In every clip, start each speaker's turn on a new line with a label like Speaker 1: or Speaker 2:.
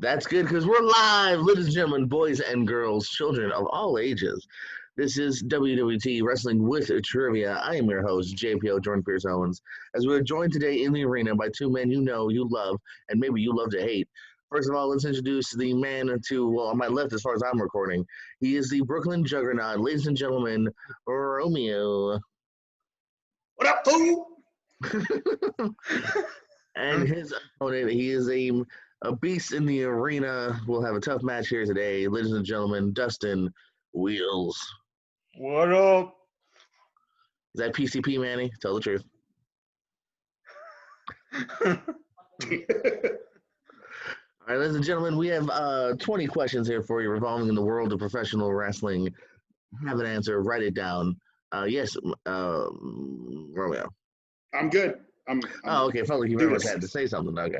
Speaker 1: That's good because we're live, ladies and gentlemen, boys and girls, children of all ages. This is WWT Wrestling with Trivia. I am your host, JPO Jordan Pierce Owens, as we're joined today in the arena by two men you know, you love, and maybe you love to hate. First of all, let's introduce the man on my left as far as I'm recording. He is the Brooklyn Juggernaut, ladies and gentlemen, Romeo.
Speaker 2: What up, fool?
Speaker 1: And his opponent, he is a beast in the arena. We'll have a tough match here today, ladies and gentlemen. Dustin Wheels.
Speaker 2: What up?
Speaker 1: Is that PCP, Manny? Tell the truth. All right, ladies and gentlemen, we have 20 questions here for you revolving in the world of professional wrestling. Have an answer. Write it down. Yes, Romeo.
Speaker 2: I'm good.
Speaker 1: Oh, okay. Felt like you very much had to say something. Okay.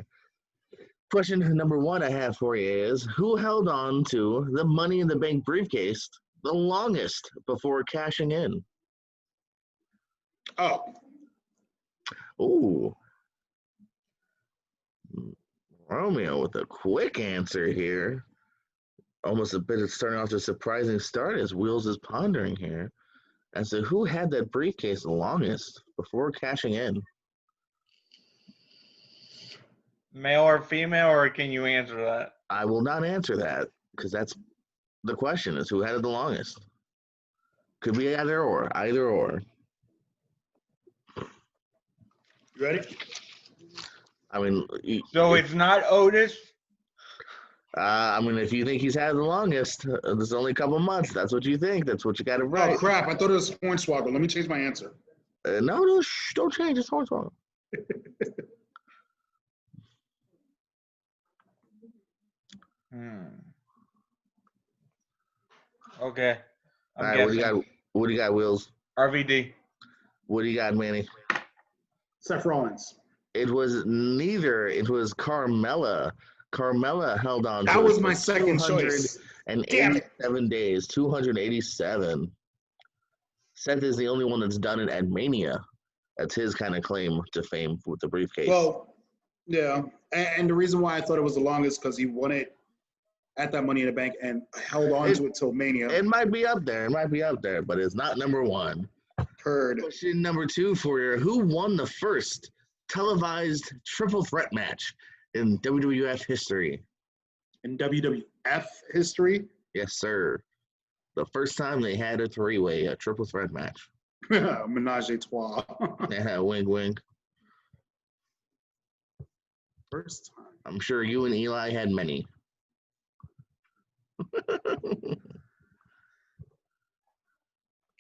Speaker 1: Question number one I have for you is, who held on to the Money in the Bank briefcase the longest before cashing in?
Speaker 2: Oh.
Speaker 1: Ooh. Romeo with a quick answer here. Almost a bit of starting off to a surprising start as Wheels is pondering here. As to who had that briefcase the longest before cashing in?
Speaker 3: Male or female, or can you answer that?
Speaker 1: I will not answer that because that's the question, is who had it the longest. Could be either or.
Speaker 2: You ready?
Speaker 1: I mean,
Speaker 3: So it's not Otis?
Speaker 1: if you think he's had the longest, there's only a couple months. That's what you think. That's what you got to write.
Speaker 2: Oh, crap. I thought it was Hornswoggle. Let me change my answer.
Speaker 1: No, don't change. It's Hornswoggle.
Speaker 3: Okay.
Speaker 1: All right, what do you got, Wheels?
Speaker 3: RVD.
Speaker 1: What do you got, Manny?
Speaker 2: Seth Rollins.
Speaker 1: It was neither. It was Carmella. Carmella held on.
Speaker 2: That was my second choice.
Speaker 1: And 87 days, 287. Seth is the only one that's done it at Mania. That's his kind of claim to fame with the briefcase.
Speaker 2: Well, yeah. And the reason why I thought it was the longest because he won it at that Money in the Bank and held on to it till Mania.
Speaker 1: It might be up there. But it's not number one.
Speaker 2: Heard.
Speaker 1: Question number two for you. Who won the first televised triple threat match in WWF history?
Speaker 2: In WWF history?
Speaker 1: Yes, sir. The first time they had a three-way, a triple threat match.
Speaker 2: Menage a trois.
Speaker 1: Yeah, wink, wink.
Speaker 2: First time.
Speaker 1: I'm sure you and Eli had many.
Speaker 2: I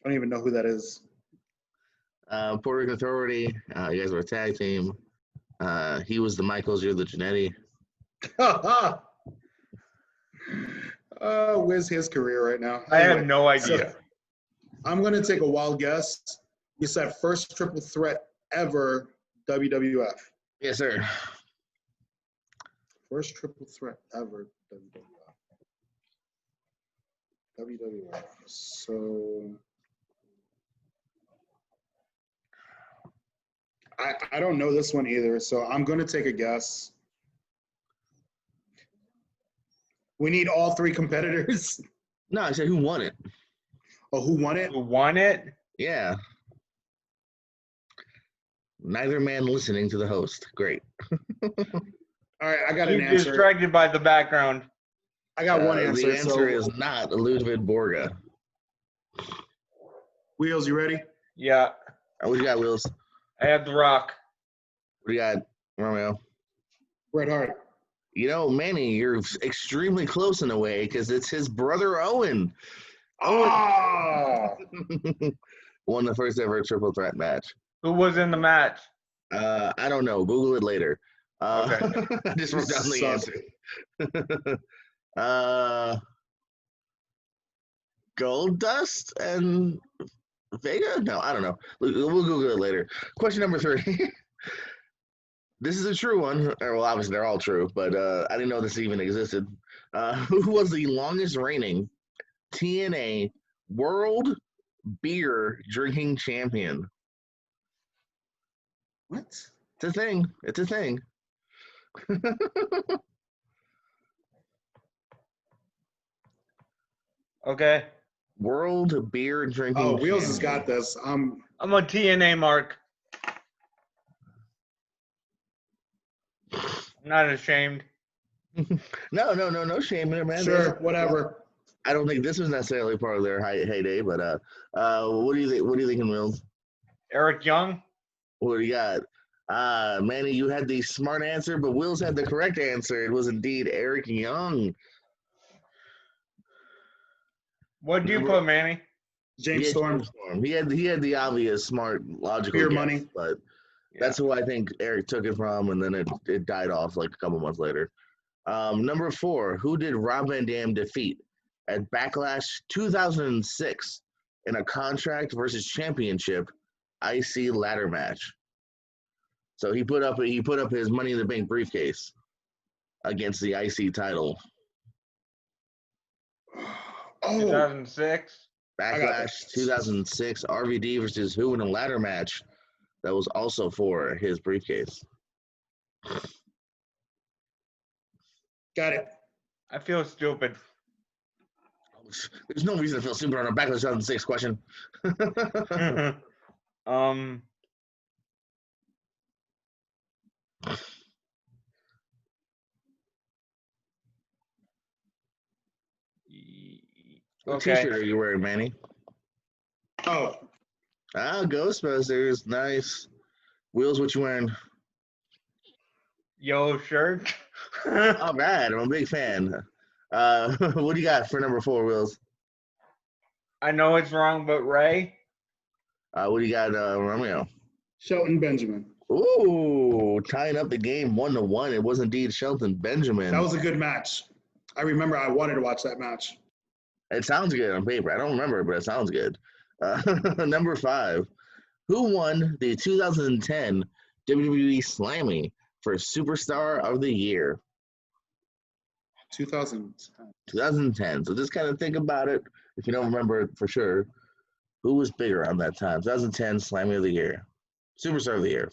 Speaker 2: don't even know who that is.
Speaker 1: Puerto Rican Authority. You guys were a tag team. He was the Michaels. You're the Jannetty.
Speaker 2: Where's his career right now?
Speaker 3: I have no idea.
Speaker 2: So, I'm going to take a wild guess. You said first triple threat ever WWF.
Speaker 1: Yes, sir.
Speaker 2: First triple threat ever WWF. So I don't know this one either, so I'm going to take a guess. We need all three competitors.
Speaker 1: No, I said who won it.
Speaker 2: Oh, who won it?
Speaker 3: Who won it?
Speaker 1: Yeah. Neither man listening to the host. Great.
Speaker 2: All right, I got
Speaker 3: You're
Speaker 2: an answer.
Speaker 3: distracted by the background.
Speaker 2: I got one answer.
Speaker 1: The answer is not Ludwig Borga.
Speaker 2: Wheels, you ready?
Speaker 3: Yeah.
Speaker 1: What you got, Wheels?
Speaker 3: I have The Rock.
Speaker 1: What do you got, Romeo?
Speaker 2: Bret Hart.
Speaker 1: You know, Manny, you're extremely close in a way because it's his brother Owen.
Speaker 2: Oh!
Speaker 1: Won the first ever triple threat match.
Speaker 3: Who was in the match?
Speaker 1: I don't know. Google it later.
Speaker 3: Okay.
Speaker 1: I just wrote down the answer. Gold Dust and Vega? No, I don't know. We'll Google it later. Question number 3. This is a true one. Well, obviously they're all true, but I didn't know this even existed. Who was the longest reigning TNA World Beer Drinking Champion?
Speaker 2: What?
Speaker 1: It's a thing.
Speaker 3: Okay.
Speaker 1: World beer drinking.
Speaker 2: Oh, Wheels has
Speaker 1: champion.
Speaker 2: got this.
Speaker 3: I'm a TNA mark. I'm not ashamed.
Speaker 1: No shame there, man.
Speaker 2: Sure, whatever.
Speaker 1: I don't think this was necessarily part of their heyday, but what do you think? What do you think, Wills?
Speaker 3: Eric Young.
Speaker 1: What do you got? Manny, you had the smart answer, but Wills had the correct answer. It was indeed Eric Young.
Speaker 3: What do you put, Manny?
Speaker 2: James Storm.
Speaker 1: He had the obvious, smart, logical
Speaker 2: Beer
Speaker 1: guess,
Speaker 2: money.
Speaker 1: but
Speaker 3: Yeah.
Speaker 1: that's who I think Eric took it from, and then it died off like a couple months later. Number 4, who did Rob Van Dam defeat at Backlash 2006 in a contract versus championship IC ladder match? So he put up his Money in the Bank briefcase against the IC title.
Speaker 2: Oh,
Speaker 3: 2006.
Speaker 1: Backlash 2006 RVD versus who in a ladder match that was also for his briefcase.
Speaker 2: got it.
Speaker 3: I feel stupid.
Speaker 1: There's no reason to feel stupid on a Backlash 2006 question. What
Speaker 3: Okay.
Speaker 1: t-shirt are you wearing, Manny?
Speaker 2: Oh,
Speaker 1: Ghostbusters. Nice. Wheels, what you wearing?
Speaker 3: Yellow shirt.
Speaker 1: All right, I'm a big fan. What do you got for number 4, Wheels?
Speaker 3: I know it's wrong, but Ray.
Speaker 1: What do you got, Romeo?
Speaker 2: Shelton Benjamin.
Speaker 1: Ooh, tying up the game 1-1. It was indeed Shelton Benjamin.
Speaker 2: That was a good match. I remember I wanted to watch that match.
Speaker 1: It sounds good on paper. I don't remember, but it sounds good. Number 5, who won the 2010 WWE Slammy for Superstar of the Year?
Speaker 2: 2010.
Speaker 1: 2010. So just kind of think about it. If you don't remember it for sure, who was bigger on that time? 2010 Slammy of the Year. Superstar of the Year.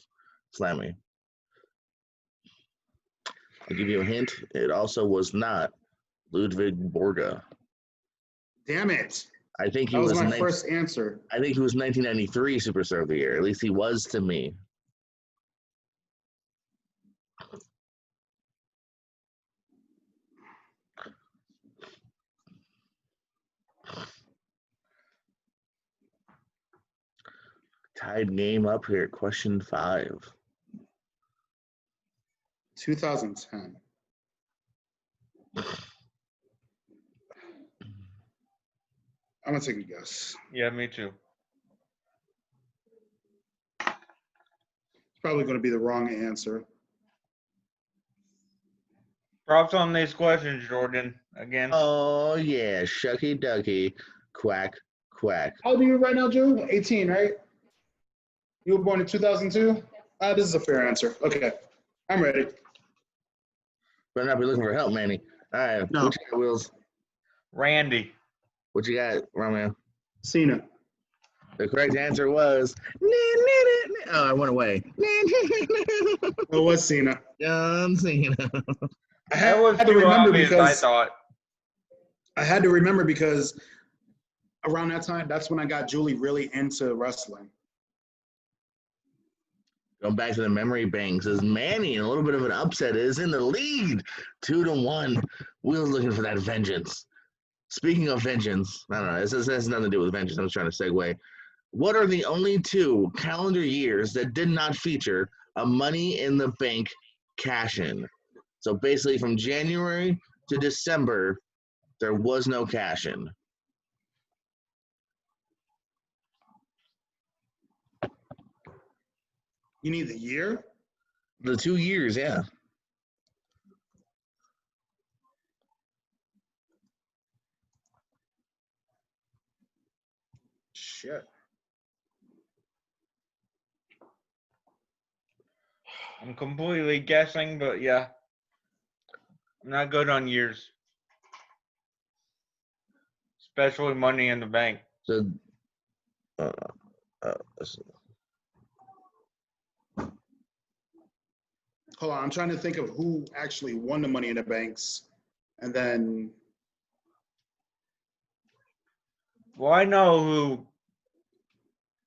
Speaker 1: Slammy. I'll give you a hint. It also was not Ludwig Borga.
Speaker 2: Damn it.
Speaker 1: I think he
Speaker 2: That was
Speaker 1: was
Speaker 2: my first answer.
Speaker 1: I think he was 1993 Superstar of the Year. At least he was to me. Tied game up here. Question 5.
Speaker 2: 2010. I'm going to take a guess.
Speaker 3: Yeah, me too.
Speaker 2: It's probably going to be the wrong answer.
Speaker 3: Props on these questions, Jordan. Again.
Speaker 1: Oh, yeah. Shucky ducky. Quack, quack.
Speaker 2: How old are you right now, Joe? 18, right? You were born in 2002? This is a fair answer. Okay. I'm ready.
Speaker 1: Better not be looking for help, Manny. All right.
Speaker 2: No.
Speaker 1: What you got, Wills?
Speaker 3: Randy.
Speaker 1: What you got, Romeo?
Speaker 2: Cena.
Speaker 1: The correct answer was. Oh, I went away.
Speaker 2: It was Cena.
Speaker 1: John Cena.
Speaker 2: I
Speaker 3: That was
Speaker 2: had to
Speaker 3: too
Speaker 2: remember
Speaker 3: obvious, I
Speaker 2: because
Speaker 3: thought.
Speaker 2: I had to remember because around that time, that's when I got Julie really into wrestling.
Speaker 1: Going back to the memory banks, as Manny, a little bit of an upset, is in the lead, 2-1. Will's looking for that vengeance. Speaking of vengeance, I don't know. This has nothing to do with vengeance. I'm just trying to segue. What are the only 2 calendar years that did not feature a Money in the Bank cash-in? So basically, from January to December, there was no cash-in.
Speaker 2: You need the year?
Speaker 1: The 2 years, yeah.
Speaker 2: Shit.
Speaker 3: I'm completely guessing, but yeah. I'm not good on years. Especially Money in the Bank.
Speaker 1: So,
Speaker 2: Hold on. I'm trying to think of who actually won the Money in the Banks. And then
Speaker 3: Well, I know who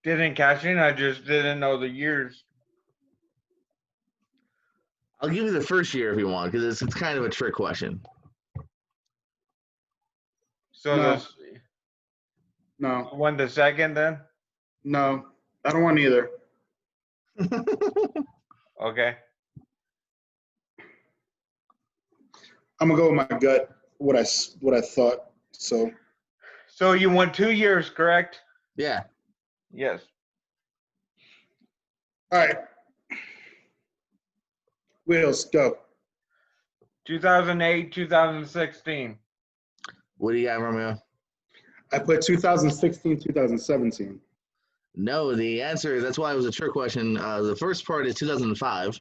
Speaker 3: didn't cash in. I just didn't know the years.
Speaker 1: I'll give you the first year if you want, because it's kind of a trick question.
Speaker 3: So
Speaker 2: No.
Speaker 3: this
Speaker 2: No,
Speaker 3: won the second then?
Speaker 2: no, I don't want either.
Speaker 3: Okay.
Speaker 2: I'm gonna go with my gut. What I thought. So
Speaker 3: So you won 2 years, correct?
Speaker 1: Yeah.
Speaker 3: Yes.
Speaker 2: all right, Wheels, go.
Speaker 3: 2008, 2016.
Speaker 1: What do you got, Romeo?
Speaker 2: I put 2016, 2017.
Speaker 1: No, the answer, that's why it was a trick question. The first part is 2005,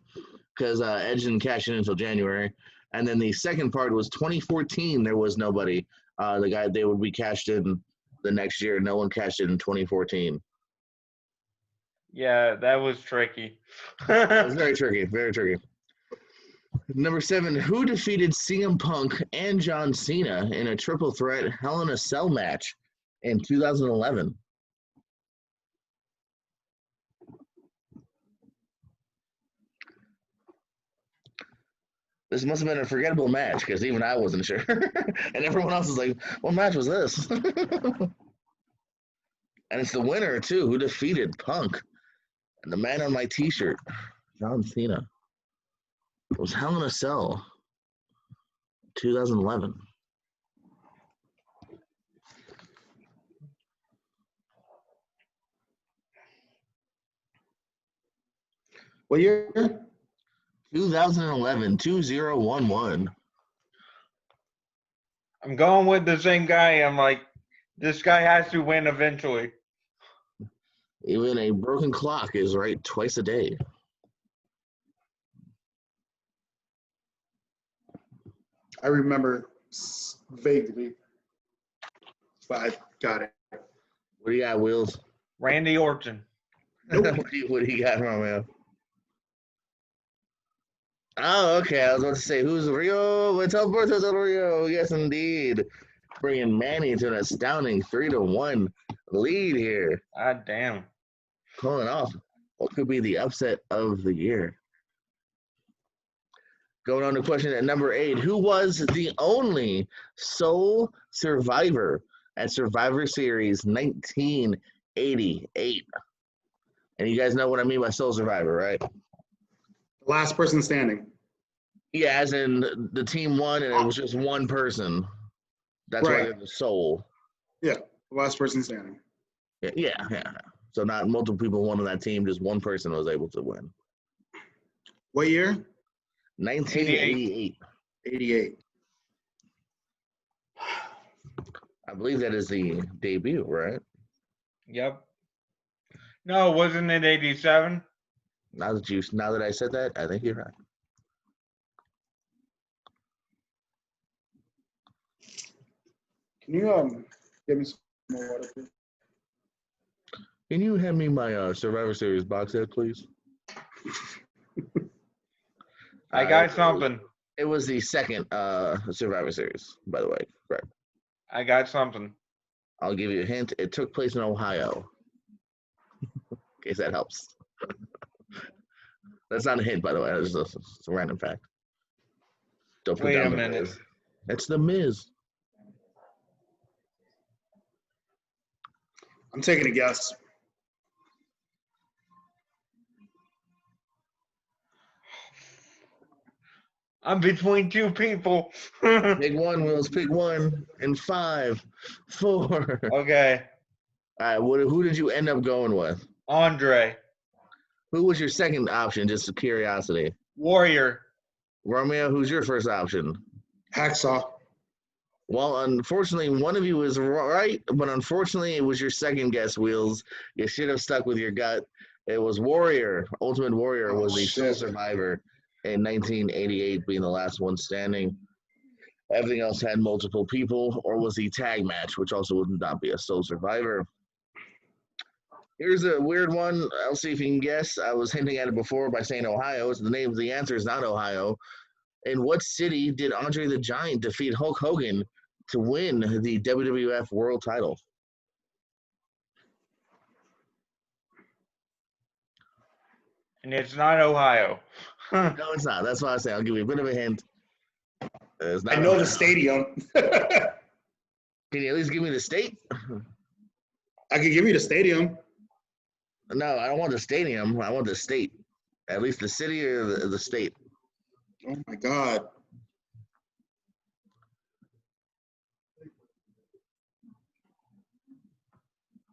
Speaker 1: because Edge didn't cash in until January. And then the second part was 2014, there was nobody. They would be cashed in the next year. No one cashed in 2014.
Speaker 3: Yeah, that was tricky.
Speaker 1: That was very tricky, very tricky. Number 7, who defeated CM Punk and John Cena in a triple threat Hell in a Cell match in 2011? This must have been a forgettable match because even I wasn't sure. And everyone else was like, what match was this? And it's the winner, too, who defeated Punk. And the man on my t-shirt, John Cena. It was Hell in a Cell, 2011.
Speaker 2: What year?
Speaker 1: 2011, 2011.
Speaker 3: I'm going with the same guy. I'm like, this guy has to win eventually.
Speaker 1: Even a broken clock is right twice a day.
Speaker 2: I remember vaguely, but I got it.
Speaker 1: What do you got, Wheels?
Speaker 3: Randy Orton.
Speaker 2: Nope.
Speaker 1: What do you got, Romeo? Oh, okay. I was about to say, who's Rio? It's Alberto Del Rio. Yes, indeed. Bringing Manny to an astounding 3-1 lead here.
Speaker 3: God damn.
Speaker 1: Pulling off what could be the upset of the year. Going on to question at number 8. Who was the only sole survivor at Survivor Series 1988? And you guys know what I mean by sole survivor, right?
Speaker 2: Last person standing.
Speaker 1: Yeah, as in the team won and it was just one person. That's why
Speaker 2: Right.
Speaker 1: they're the sole.
Speaker 2: Yeah, last person standing.
Speaker 1: Yeah. So not multiple people won on that team, just one person was able to win.
Speaker 2: What year?
Speaker 1: 1988.
Speaker 2: 88.
Speaker 1: I believe that is the debut, right?
Speaker 3: Yep. No, wasn't it 87?
Speaker 1: Now that I said that, I think you're right.
Speaker 2: Can you give me some more water, please?
Speaker 1: Can you hand me my Survivor Series box set, please?
Speaker 3: I got something.
Speaker 1: It was the second Survivor Series, by the way. Right.
Speaker 3: I got something.
Speaker 1: I'll give you a hint. It took place in Ohio. In case that helps. That's not a hint, by the way. It's a random fact. Don't put
Speaker 3: Wait
Speaker 1: down
Speaker 3: a
Speaker 1: the
Speaker 3: minute.
Speaker 1: Miz. It's the Miz.
Speaker 2: I'm taking a guess.
Speaker 3: I'm between two people.
Speaker 1: Pick one, Wills. Pick one. In 5, 4.
Speaker 3: Okay.
Speaker 1: All right. Who did you end up going with?
Speaker 3: Andre.
Speaker 1: Who was your second option? Just curiosity.
Speaker 3: Warrior.
Speaker 1: Romeo, who's your first option?
Speaker 2: Hacksaw.
Speaker 1: Well, unfortunately, one of you was right, but unfortunately, it was your second guess, Wheels. You should have stuck with your gut. It was Warrior. Ultimate Warrior was the sole survivor in 1988, being the last one standing. Everything else had multiple people, or was the tag match, which also would not be a sole survivor. Here's a weird one. I'll see if you can guess. I was hinting at it before by saying Ohio. So the answer is not Ohio. In what city did Andre the Giant defeat Hulk Hogan to win the WWF World Title?
Speaker 3: And it's not Ohio.
Speaker 1: No, it's not. That's why I say I'll give you a bit of a hint. It's
Speaker 2: I
Speaker 1: not
Speaker 2: know
Speaker 1: Ohio.
Speaker 2: the stadium.
Speaker 1: Can you at least give me the state?
Speaker 2: I could give you the stadium.
Speaker 1: No, I don't want the stadium. I want the state. At least the city or the state.
Speaker 2: Oh my God.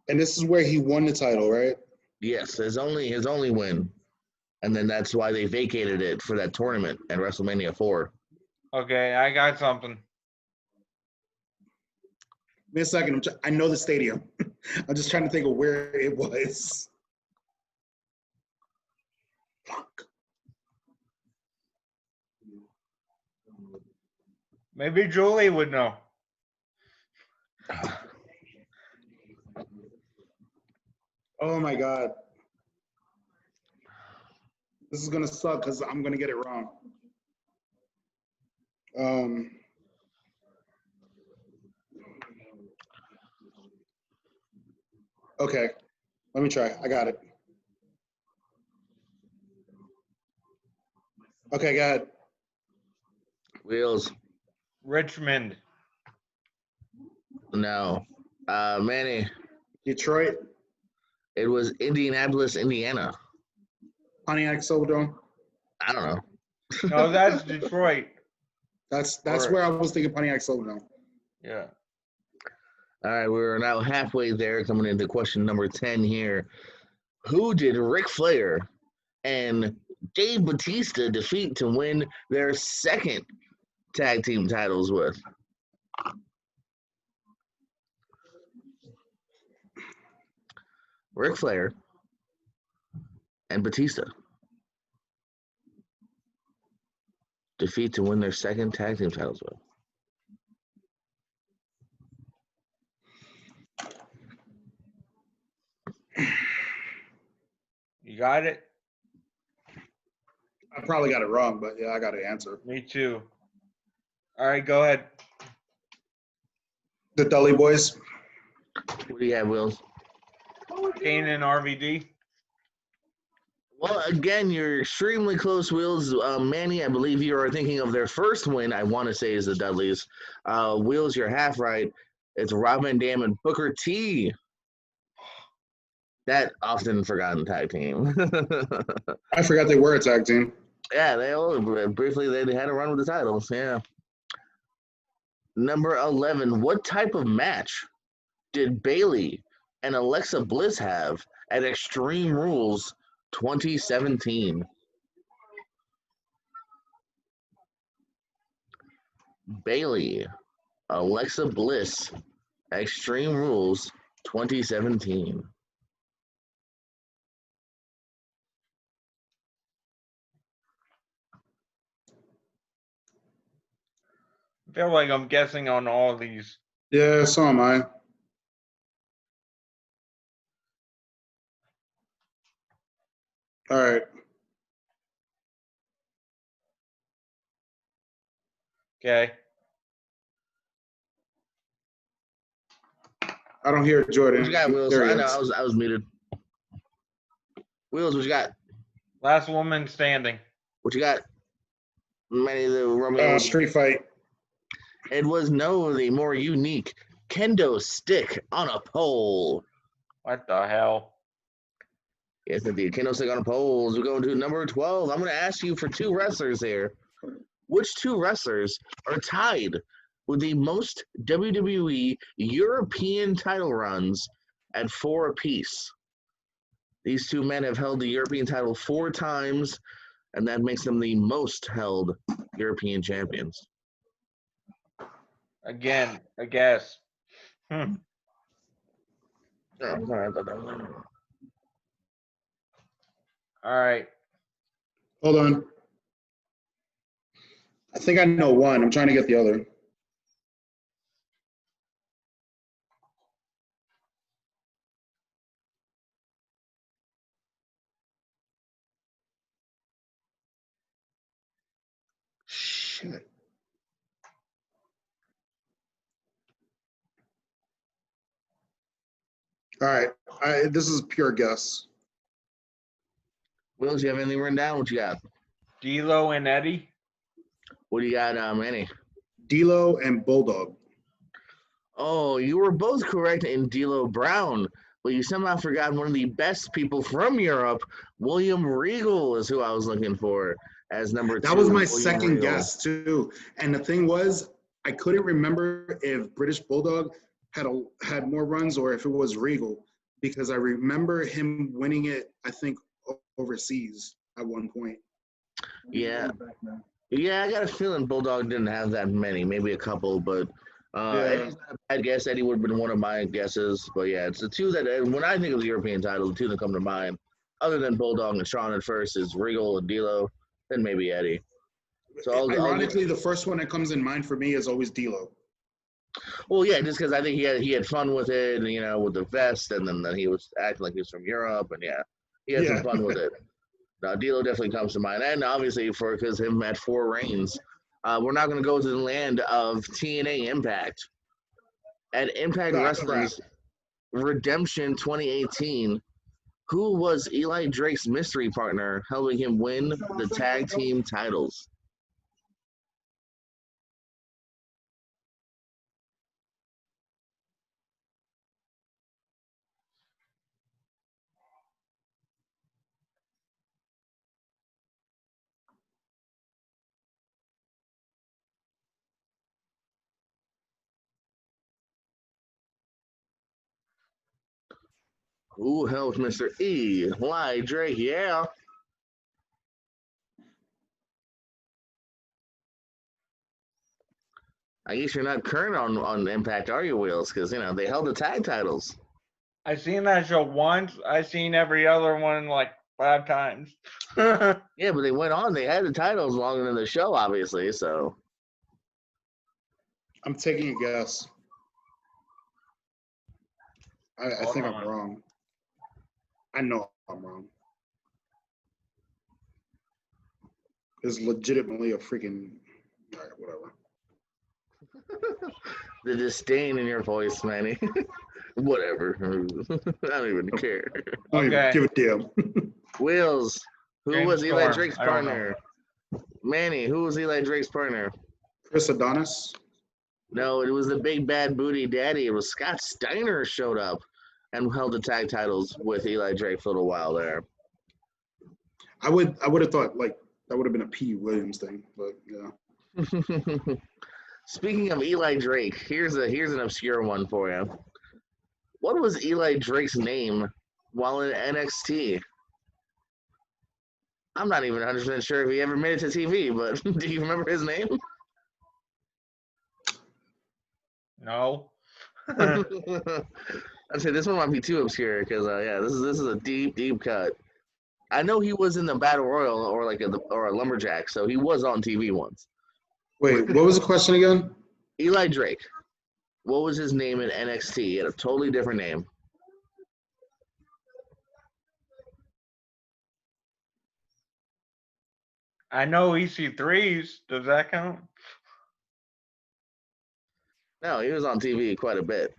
Speaker 2: And this is where he won the title, right?
Speaker 1: Yes, his only win. And then that's why they vacated it for that tournament at WrestleMania 4.
Speaker 3: Okay, I got something.
Speaker 2: Give me a second. I know the stadium. I'm just trying to think of where it was. Fuck.
Speaker 3: Maybe Julie would know.
Speaker 2: Oh my God. This is gonna suck because I'm gonna get it wrong. Okay, let me try. I got it. Okay, go ahead.
Speaker 1: Wheels.
Speaker 3: Richmond.
Speaker 1: No. Manny.
Speaker 2: Detroit,
Speaker 1: It was Indianapolis, Indiana.
Speaker 2: Pontiac Silverdome.
Speaker 1: I don't know.
Speaker 3: No, that's Detroit.
Speaker 2: That's
Speaker 3: Or-
Speaker 2: where I was thinking Pontiac Silverdome.
Speaker 3: Yeah.
Speaker 1: All right, we're now halfway there, coming into question number 10 here. Who did Ric Flair and Dave Bautista defeat to win their second tag team titles with? Ric Flair and Batista defeat to win their second tag team titles with.
Speaker 3: You got it?
Speaker 2: I probably got it wrong, but yeah, I got to answer.
Speaker 3: Me too. All right, go ahead.
Speaker 2: The Dudley Boys.
Speaker 1: What do you have, Wills?
Speaker 3: Kane and RVD.
Speaker 1: Well, again, you're extremely close, Wills. Manny, I believe you are thinking of their first win, I want to say, is the Dudleys. Wills, you're half right. It's Rob Van Dam and Booker T. That often forgotten tag team.
Speaker 2: I forgot they were a tag team.
Speaker 1: Yeah, briefly they had a run with the titles. Yeah. Number 11. What type of match did Bayley and Alexa Bliss have at Extreme Rules 2017? Bayley, Alexa Bliss, Extreme Rules 2017.
Speaker 3: I feel like I'm guessing on all these.
Speaker 2: Yeah, so am I. All right.
Speaker 3: Okay.
Speaker 2: I don't hear Jordan.
Speaker 1: What you got, Wills?
Speaker 2: There he
Speaker 1: I know
Speaker 2: is.
Speaker 1: I was muted. Wills, what you got?
Speaker 3: Last woman standing.
Speaker 1: What you got? Many of the Romeo.
Speaker 2: Street fight.
Speaker 1: It was the more unique kendo stick on a pole.
Speaker 3: What the hell?
Speaker 1: Yes, indeed. Kendo stick on a pole. As we go to number 12, I'm going to ask you for two wrestlers here. Which two wrestlers are tied with the most WWE European title runs at 4 apiece? These two men have held the European title 4 times, and that makes them the most held European champions.
Speaker 3: Again, I guess.
Speaker 1: Oh, sorry, I thought that was...
Speaker 3: All right.
Speaker 2: Hold on. I think I know one. I'm trying to get the other. Shit. All right. This is pure guess.
Speaker 1: Wills, you have anything written down? What you got?
Speaker 3: D'Lo and Eddie.
Speaker 1: What do you got, Manny?
Speaker 2: D'Lo and Bulldog.
Speaker 1: Oh, you were both correct in D'Lo Brown, but you somehow forgot one of the best people from Europe. William Regal is who I was looking for as number 2.
Speaker 2: That was my
Speaker 1: William
Speaker 2: second
Speaker 1: Regal.
Speaker 2: guess too. And the thing was, I couldn't remember if British Bulldog had more runs or if it was Regal, because I remember him winning it, I think, overseas at one point.
Speaker 1: Yeah. Yeah, I got a feeling Bulldog didn't have that many, maybe a couple, but Eddie's not a bad guess. Eddie would have been one of my guesses, but yeah, it's the two that, when I think of the European title, the two that come to mind, other than Bulldog and Sean at first, is Regal and D'Lo, then maybe Eddie. So
Speaker 2: ironically, the first one that comes in mind for me is always D'Lo.
Speaker 1: Well, yeah, just because I think he had fun with it, and, with the vest, and then he was acting like he was from Europe, and yeah, he had some fun with it. Now, D'Lo definitely comes to mind, and obviously because him at 4 reigns. We're not going to go to the land of TNA Impact. At Impact Wrestling's Redemption 2018, who was Eli Drake's mystery partner, helping him win the tag team titles? Who helped Mr. Eli Drake? Yeah. I guess you're not current on Impact, are you, Wheels? Because, they held the tag titles.
Speaker 3: I seen that show once. I seen every other one like 5 times.
Speaker 1: Yeah, but they went on. They had the titles longer than the show, obviously, so.
Speaker 2: I'm taking a guess. I think I'm wrong. I know I'm wrong. It's legitimately a freaking... All right, whatever.
Speaker 1: The disdain in your voice, Manny. Whatever. I don't even care.
Speaker 2: I don't even give a damn.
Speaker 1: Wheels, who
Speaker 3: James
Speaker 1: was Eli
Speaker 3: Storm.
Speaker 1: Drake's
Speaker 3: I don't know.
Speaker 1: partner? Manny, who was Eli Drake's partner?
Speaker 2: Chris Adonis.
Speaker 1: No, it was the big bad booty daddy. It was Scott Steiner showed up and held the tag titles with Eli Drake for a little while there.
Speaker 2: I would have thought like that would have been a P. Williams thing, but yeah.
Speaker 1: Speaking of Eli Drake, here's an obscure one for you. What was Eli Drake's name while in NXT? I'm not even 100% sure if he ever made it to TV, but do you remember his name?
Speaker 3: No.
Speaker 1: I'd say this one might be too obscure because this is a deep cut. I know he was in the Battle Royal or a Lumberjack, so he was on TV once.
Speaker 2: Wait, what was the question again?
Speaker 1: Eli Drake. What was his name in NXT? He had a totally different name.
Speaker 3: I know EC3s. Does that count?
Speaker 1: No, he was on TV quite a bit.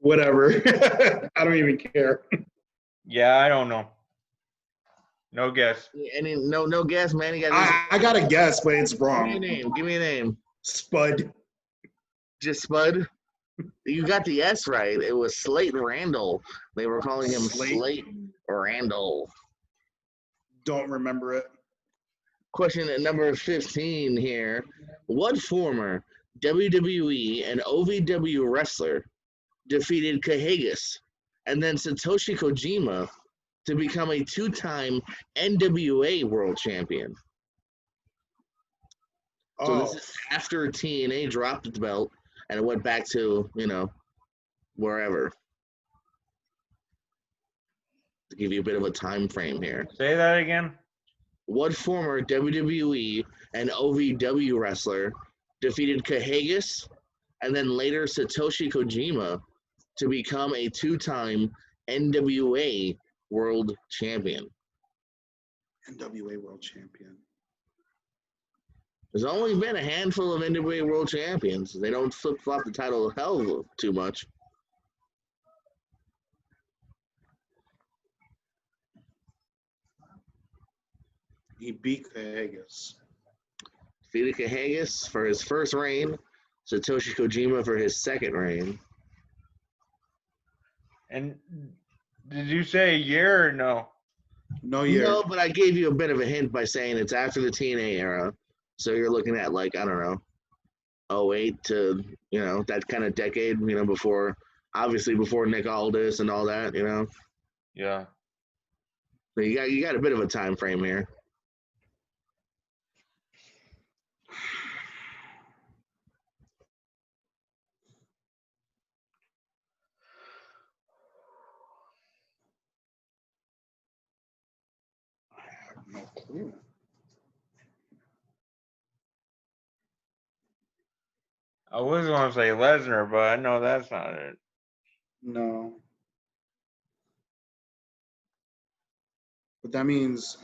Speaker 2: Whatever. I don't even care.
Speaker 3: Yeah, I don't know. No guess.
Speaker 1: No guess, man.
Speaker 2: I got a guess, but it's wrong.
Speaker 1: Give me a name.
Speaker 2: Spud.
Speaker 1: Just Spud? You got the S right. It was Slate Randall. They were calling him Slate Randall.
Speaker 2: Don't remember it.
Speaker 1: Question at number 15 here. What former WWE and OVW wrestler defeated Kahagas and then Satoshi Kojima to become a 2-time NWA World Champion? So this is after TNA dropped the belt and it went back to, wherever. To give you a bit of a time frame here.
Speaker 3: Say that again.
Speaker 1: What former WWE and OVW wrestler defeated Kahagas and then later Satoshi Kojima to become a 2-time NWA World Champion?
Speaker 2: NWA World Champion.
Speaker 1: There's only been a handful of NWA World Champions. They don't flip-flop the title hell too much.
Speaker 2: He beat Cahagas.
Speaker 1: Defeated Cahagas for his first reign. Satoshi Kojima for his second reign.
Speaker 3: And did you say a year or no?
Speaker 2: No year.
Speaker 1: No, but I gave you a bit of a hint by saying it's after the TNA era. So you're looking at, like, I don't know, 08 to, that kind of decade, before, obviously before Nick Aldis and all that,
Speaker 3: Yeah.
Speaker 1: So you got a bit of a time frame here.
Speaker 2: No clue.
Speaker 3: I was going to say Lesnar, but I know that's not it.
Speaker 2: No. But that means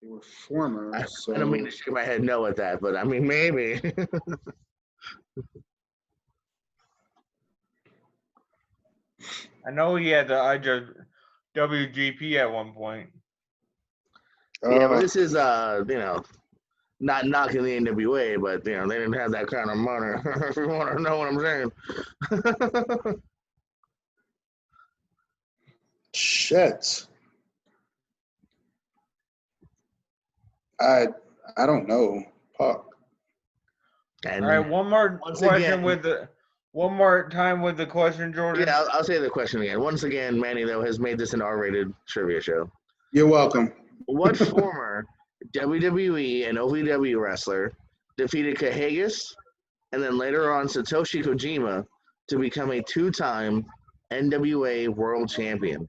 Speaker 2: they were former.
Speaker 1: I
Speaker 2: So
Speaker 1: don't mean to shake my head no at that, but I mean, maybe.
Speaker 3: I know he had the WGP at one point.
Speaker 1: Yeah, but this is, not knocking the NWA, but, they didn't have that kind of money, if you want to know what I'm saying.
Speaker 2: shit. I don't know. Puck.
Speaker 1: And
Speaker 3: All right, one more
Speaker 1: once
Speaker 3: question
Speaker 1: again,
Speaker 3: one more time with the question, Jordan.
Speaker 1: yeah, I'll say the question again. Once again, Manny, though, has made this an R-rated trivia show.
Speaker 2: You're welcome.
Speaker 1: What former WWE and OVW wrestler defeated Cahagas and then later on Satoshi Kojima to become a two-time NWA World Champion?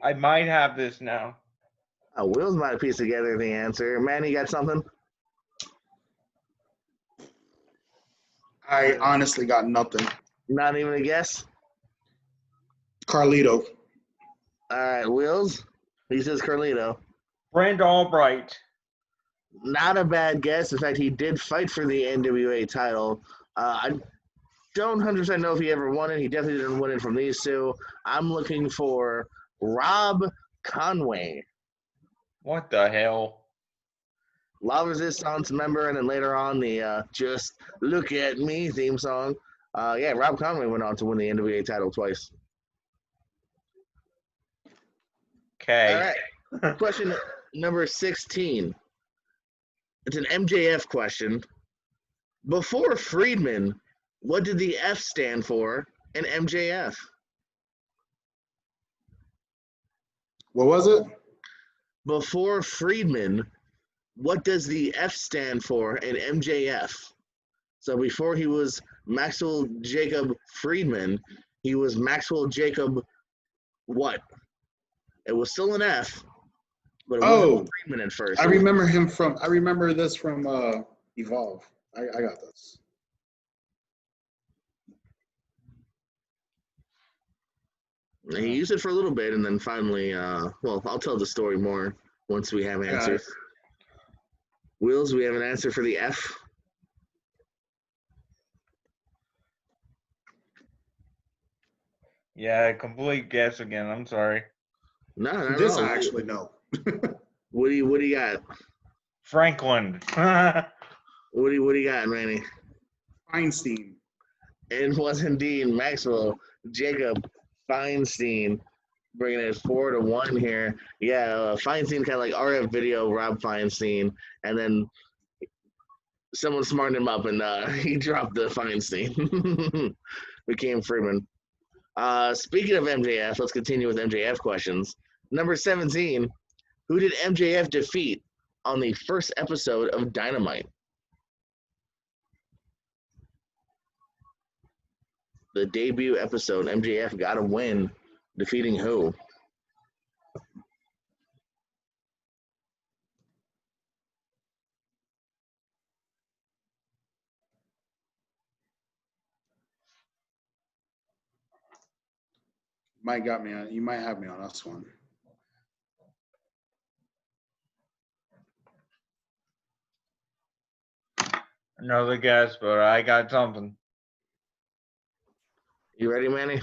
Speaker 3: I might have this now.
Speaker 1: Will's might have pieced together the answer. Manny, got something?
Speaker 2: I honestly got nothing.
Speaker 1: Not even a guess?
Speaker 2: Carlito.
Speaker 1: All right, Wills. He says Carlito.
Speaker 3: Brand Albright.
Speaker 1: Not a bad guess. In fact, he did fight for the NWA title. I don't 100% know if he ever won it. He definitely didn't win it from these two. I'm looking for Rob Conway.
Speaker 3: What the hell?
Speaker 1: La Resistance member, and then later on the Just Look at Me theme song. Yeah, Rob Conway went on to win the NWA title twice.
Speaker 3: Okay.
Speaker 1: All right. Question number 16. It's an MJF question. Before Friedman, what did the F stand for in MJF?
Speaker 2: What was it?
Speaker 1: Before Friedman, what does the F stand for in MJF? So before he was Maxwell Jacob Friedman, he was Maxwell Jacob what? It was still an F, but it wasn't Friedman at first.
Speaker 2: I remember this from Evolve. I got this.
Speaker 1: He used it for a little bit, and then finally, well, I'll tell the story more once we have answers. Wills, we have an answer for the F.
Speaker 3: Yeah, complete guess again. I'm sorry.
Speaker 1: No, not
Speaker 2: This
Speaker 1: at all.
Speaker 2: I actually know.
Speaker 1: What do you got?
Speaker 3: Franklin.
Speaker 1: What do you got, Manny?
Speaker 2: Feinstein.
Speaker 1: It was indeed Maxwell Jacob Feinstein, bringing it 4-1 here. Yeah, Feinstein kind of like RF Video, Rob Feinstein, and then someone smartened him up, and he dropped the Feinstein. Became Freeman. Speaking of MJF, let's continue with MJF questions. Number 17, who did MJF defeat on the first episode of Dynamite? The debut episode, MJF got a win Defeating who?
Speaker 2: Might got me on. You might have me on this one.
Speaker 3: Another guess, but I got something.
Speaker 1: You ready, Manny?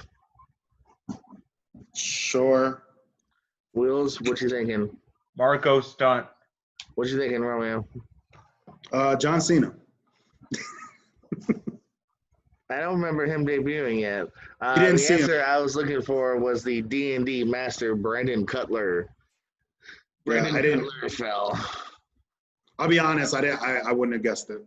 Speaker 2: Sure.
Speaker 1: Wheels, what you thinking?
Speaker 3: Marco Stunt.
Speaker 1: What you thinking, Romeo?
Speaker 2: John Cena.
Speaker 1: I don't remember him debuting yet.
Speaker 2: You didn't
Speaker 1: The
Speaker 2: see him.
Speaker 1: answer I was looking for was the D&D master, Brandon Cutler. Brandon
Speaker 2: I didn't.
Speaker 1: Cutler fell.
Speaker 2: I'll be honest. I wouldn't have guessed it.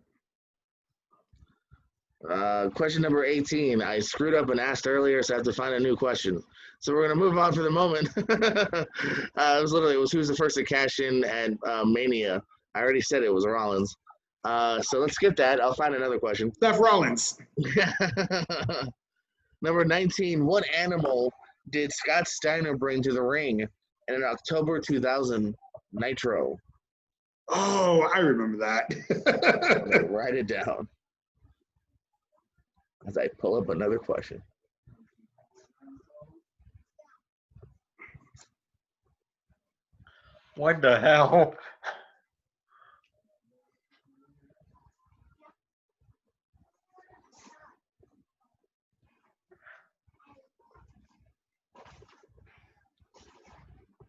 Speaker 1: Question number 18. I screwed up and asked earlier, so I have to find a new question. So we're going to move on for the moment. It was who's the first to cash in at Mania. I already said it was Rollins. So let's skip that. I'll find another question.
Speaker 2: Seth Rollins.
Speaker 1: Number 19. What animal did Scott Steiner bring to the ring in an October 2000 Nitro?
Speaker 2: Oh, I remember that.
Speaker 1: Write it down as I pull up another question.
Speaker 3: What the hell?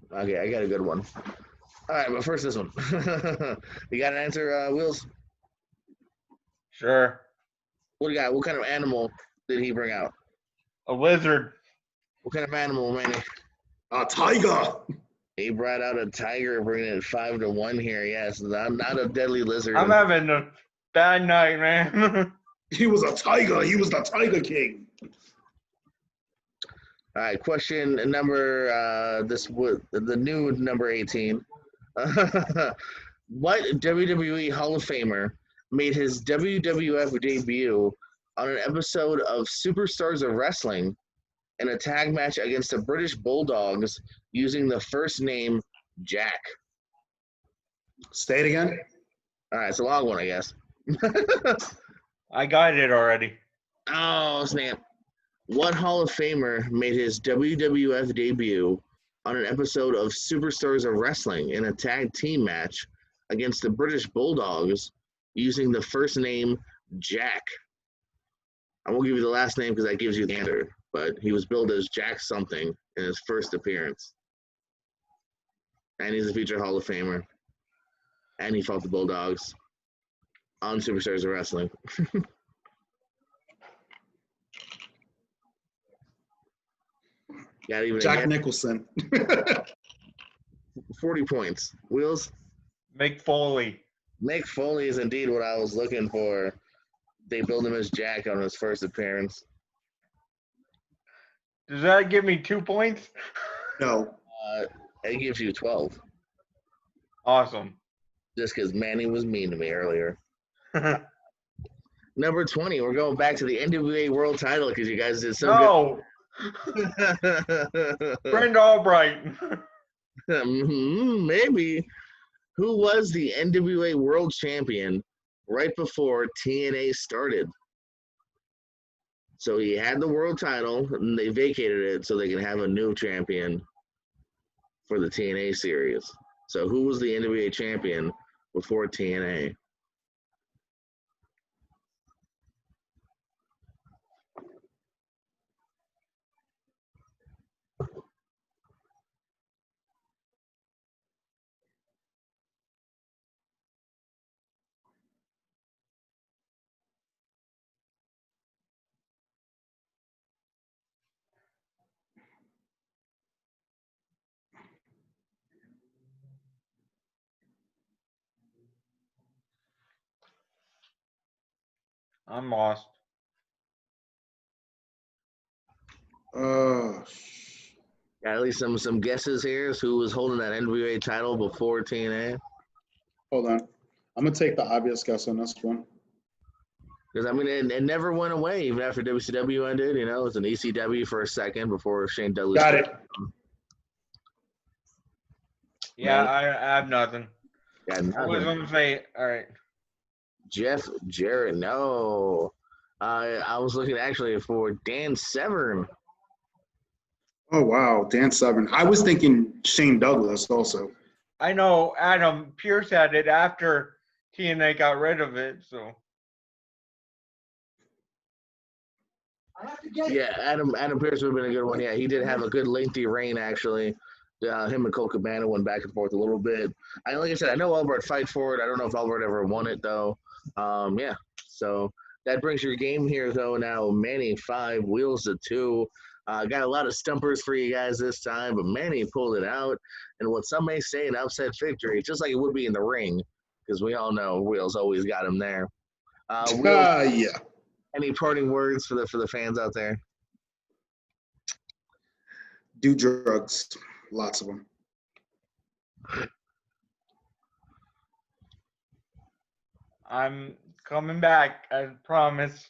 Speaker 1: Okay, I got a good one. All right, but first this one. You got an answer, Wheels?
Speaker 3: Sure.
Speaker 1: What do you got? What kind of animal did he bring out?
Speaker 3: A lizard.
Speaker 1: What kind of animal, Manny?
Speaker 2: A tiger.
Speaker 1: He brought out a tiger, bringing it 5-1 here. Yes, not a deadly lizard.
Speaker 3: I'm having a bad night, man.
Speaker 2: He was a tiger. He was the Tiger King.
Speaker 1: All right, question number the new number 18. What WWE Hall of Famer made his WWF debut on an episode of Superstars of Wrestling in a tag match against the British Bulldogs using the first name Jack?
Speaker 2: Say it again.
Speaker 1: All right, it's a long one, I guess.
Speaker 3: I got it already.
Speaker 1: Oh, snap. What Hall of Famer made his WWF debut on an episode of Superstars of Wrestling in a tag team match against the British Bulldogs using the first name Jack? I won't give you the last name because that gives you the answer, but he was billed as Jack something in his first appearance. And he's a future Hall of Famer. And he fought the Bulldogs on Superstars of Wrestling. Got even
Speaker 2: Jack
Speaker 1: again.
Speaker 2: Nicholson.
Speaker 1: 40 points. Wheels?
Speaker 3: Mick Foley.
Speaker 1: Mick Foley is indeed what I was looking for. They billed him as Jack on his first appearance.
Speaker 3: Does that give me 2 points?
Speaker 2: No.
Speaker 1: It gives you 12.
Speaker 3: Awesome.
Speaker 1: Just because Manny was mean to me earlier. Number 20, we're going back to the NWA World Title because you guys did so
Speaker 3: No.
Speaker 1: good.
Speaker 3: Brent Albright.
Speaker 1: Maybe. Who was the NWA World Champion right before TNA started? So he had the world title, and they vacated it so they can have a new champion for the TNA series. So who was the NWA champion before TNA?
Speaker 3: I'm lost.
Speaker 2: Uh,
Speaker 1: Got at least some guesses here. So who was holding that NWA title before TNA?
Speaker 2: hold on. I'm going to take the obvious guess on this one.
Speaker 1: Because I mean, it never went away even after WCW ended. You know, it was an ECW for a second before Shane Douglas.
Speaker 2: Got it.
Speaker 3: Yeah,
Speaker 1: Man.
Speaker 3: I have nothing.
Speaker 1: Got
Speaker 3: I was
Speaker 1: nothing.
Speaker 3: gonna say, all right.
Speaker 1: Jeff Jarrett, no. I was looking actually for Dan Severn.
Speaker 2: Oh wow, Dan Severn. I was thinking Shane Douglas also.
Speaker 3: I know Adam Pierce had it after TNA got rid of it, so.
Speaker 1: Yeah, Adam Pierce would have been a good one. Yeah, he did have a good lengthy reign actually. Him and Cole Cabana went back and forth a little bit. Like I said, I know Albert fight for it. I don't know if Albert ever won it though. Yeah, so that brings your game here though. Now Manny 5, Wheels to 2. Got a lot of stumpers for you guys this time, but Manny pulled it out, and what some may say an upset victory, just like it would be in the ring, because we all know Wheels always got him there. Wheels,
Speaker 2: Yeah.
Speaker 1: any parting words for the fans out there?
Speaker 2: Do drugs. Lots of them.
Speaker 3: I'm coming back, I promise.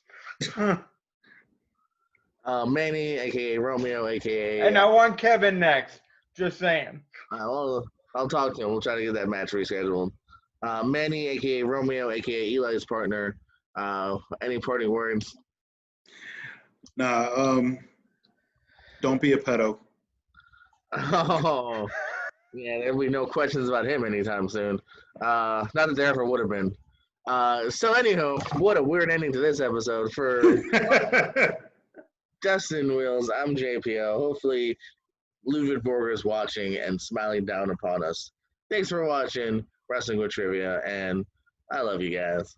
Speaker 1: Manny, aka Romeo, aka.
Speaker 3: And I want Kevin next. Just saying.
Speaker 1: I'll talk to him. We'll try to get that match rescheduled. Manny, aka Romeo, aka Eli's partner. Any parting words?
Speaker 2: Nah. Don't be a pedo.
Speaker 1: Oh, yeah, there'll be no questions about him anytime soon. Not that there ever would have been. So anyhow, what a weird ending to this episode. For Dustin Wheels, I'm JPO. Hopefully, Ludwig Borger is watching and smiling down upon us. Thanks for watching Wrestling with Trivia, and I love you guys.